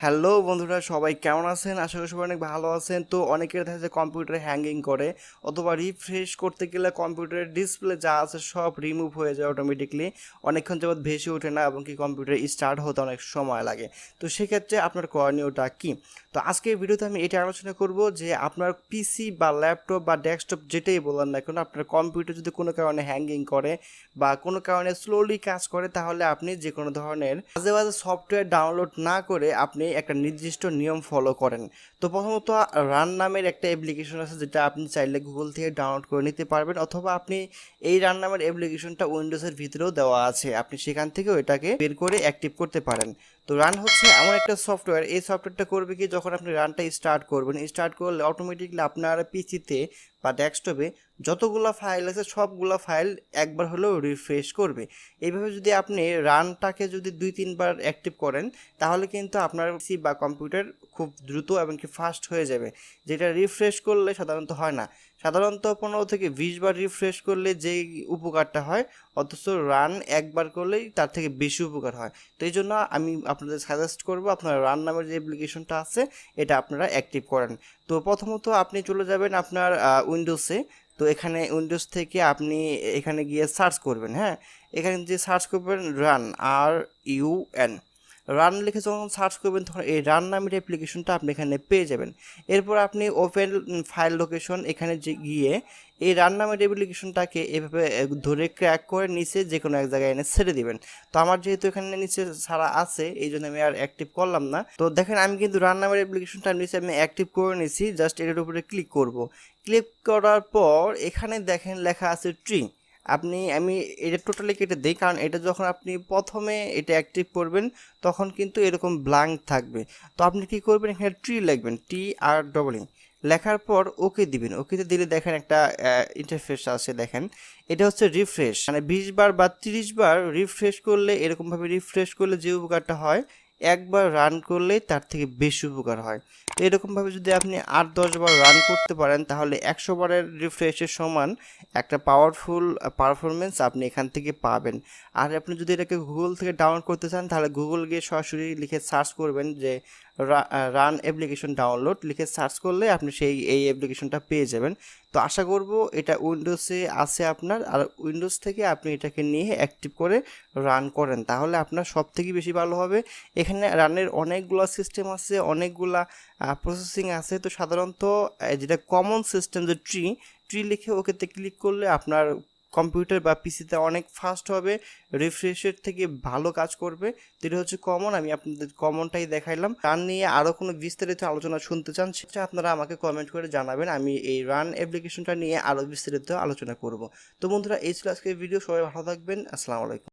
Hello বন্ধুরা, সবাই কেমন আছেন? আশা করি সবাই অনেক ভালো আছেন। তো অনেকের দেখা যায় কম্পিউটারে হ্যাঙ্গিং করে, অথবা রিফ্রেশ করতে গেলে কম্পিউটারের ডিসপ্লে যা আছে সব রিমুভ হয়ে যায় অটোমেটিকলি, অনেকক্ষণ যাবৎ ভেসে ওঠে না এবং কি কম্পিউটার স্টার্ট হতে অনেক সময় লাগে। তো সেক্ষেত্রে আপনার করণীয়টা কি? তো আজকের ভিডিওতে আমি এটা আলোচনা করব যে আপনার পিসি বা ল্যাপটপ বা ডেস্কটপ যেটাই বলেন না কেন, আপনার কম্পিউটার যদি কোনো কারণে হ্যাঙ্গিং করে বা কোনো কারণে স্লোলি কাজ করে, তাহলে আপনি যে কোনো ধরনের বাজে বাজে সফটওয়্যার ডাউনলোড না করে আপনি একটা নির্দিষ্ট নিয়ম ফলো করেন। তো প্রথমত রান নামের একটা অ্যাপ্লিকেশন আছে, যেটা আপনি চাইলে গুগল থেকে ডাউনলোড করে নিতে পারবেন, অথবা আপনি এই রান নামের অ্যাপ্লিকেশনটা উইন্ডোজের ভিতরেও দেওয়া আছে, আপনি সেখান থেকেও এটাকে বের করে অ্যাক্টিভ করতে পারেন। তো রান হচ্ছে এমন একটা সফটওয়্যার, এই সফটওয়্যারটা করবে কি, যখন আপনি রানটা স্টার্ট করবেন, স্টার্ট করলে অটোমেটিকলি আপনার পিসিতে বা ডেস্কটপে যতগুলো ফাইল আছে সবগুলো ফাইল একবার হলেও রিফ্রেশ করবে। এইভাবে যদি আপনি রানটাকে যদি 2-3 বার অ্যাক্টিভ করেন, তাহলে কিন্তু আপনার পিসি বা কম্পিউটার খুব দ্রুত এবং কি ফাস্ট হয়ে যাবে, যেটা রিফ্রেশ করলে সাধারণত হয় না। সাধারণত 15 থেকে 20 বার রিফ্রেশ করলে যেই উপকারটা হয়, অথচ রান একবার করলেই তার থেকে বেশি উপকার হয়। তো এই জন্য আমি আপনাদের সাজেস্ট করবো, আপনার রান নামের যে অ্যাপ্লিকেশনটা আছে এটা আপনারা অ্যাক্টিভ করেন। তো প্রথমত আপনি চলে যাবেন আপনার উইন্ডোজে। তো এখানে উইন্ডোজ থেকে আপনি এখানে গিয়ে সার্চ করবেন, হ্যাঁ, এখানে যে সার্চ করবেন রান, RUN, রান লিখে যখন সার্চ করবেন তখন এই রান নামের অ্যাপ্লিকেশনটা আপনি এখানে পেয়ে যাবেন। এরপর আপনি ওপেন ফাইল লোকেশন, এখানে যে গিয়ে এই রান নামের অ্যাপ্লিকেশনটাকে এভাবে ধরে ক্র্যাক করে নিচে যে কোনো এক জায়গায় এনে ছেড়ে দিবেন। তো আমার যেহেতু এখানে নিচে ছাড়া আছে, এই জন্য আমি আর অ্যাক্টিভ করলাম না। তো দেখেন আমি কিন্তু রান নামের অ্যাপ্লিকেশনটা নিচে আমি অ্যাক্টিভ করে নিয়েছি, জাস্ট এটার উপরে ক্লিক করব। ক্লিক করার পর এখানে দেখেন লেখা আছে ট্রি। আমি এটা টোটালি কেটে দিই, কারণ এটা যখন আপনি প্রথমে এটা অ্যাক্টিভ করবেন তখন কিন্তু এরকম ব্ল্যাঙ্ক থাকবে। তো আপনি কি করবেন, এখানে ট্রি লিখবেন, TREE লেখার পর ওকে দিবেন। ওকেতে দিলে দেখেন একটা ইন্টারফেস আসে, দেখেন এটা হচ্ছে রিফ্রেশ, মানে 20 বার বা 30 বার রিফ্রেশ করলে, এরকমভাবে রিফ্রেশ করলে যে উপকারটা হয়, একবার রান করলে তার থেকে বেশি উপকার হয়। তো এরকমভাবে যদি আপনি 8-10 বার রান করতে পারেন, তাহলে 100 বারের রিফ্রেশের সমান একটা পাওয়ারফুল পারফরমেন্স আপনি এখান থেকে পাবেন। আর আপনি যদি এটাকে গুগল থেকে ডাউনলোড করতে চান, তাহলে গুগল গিয়ে সরাসরি লিখে সার্চ করবেন যে রান অ্যাপ্লিকেশন ডাউনলোড, লিখে সার্চ করলে আপনি এই অ্যাপ্লিকেশনটা পেয়ে যাবেন। তো আশা করব এটা উইন্ডোজে আছে আপনার, আর উইন্ডোজ থেকে আপনি এটাকে নিয়ে অ্যাক্টিভ করে রান করেন, তাহলে আপনার সব থেকে বেশি ভালো হবে। এখানে রানের অনেকগুলো সিস্টেম আছে, অনেকগুলা প্রসেসিং আছে। তো সাধারণত যেটা কমন সিস্টেম, যে ট্রি ট্রি লিখে ওকেতে ক্লিক করলে আপনার কম্পিউটার বা পিসিতে অনেক ফাস্ট হবে, রিফ্রেশের থেকে ভালো কাজ করবে। তো এটা হচ্ছে কমন, আমি আপনাদের কমনটাই দেখাইলাম। রান নিয়ে আরও কোনো বিস্তারিত আলোচনা শুনতে চান, সেটা আপনারা আমাকে কমেন্ট করে জানাবেন, আমি এই রান অ্যাপ্লিকেশনটা নিয়ে আরও বিস্তারিত আলোচনা করব। তো বন্ধুরা, এই ছিল আজকের ভিডিও, সবাই ভালো থাকবেন, আসসালামু আলাইকুম।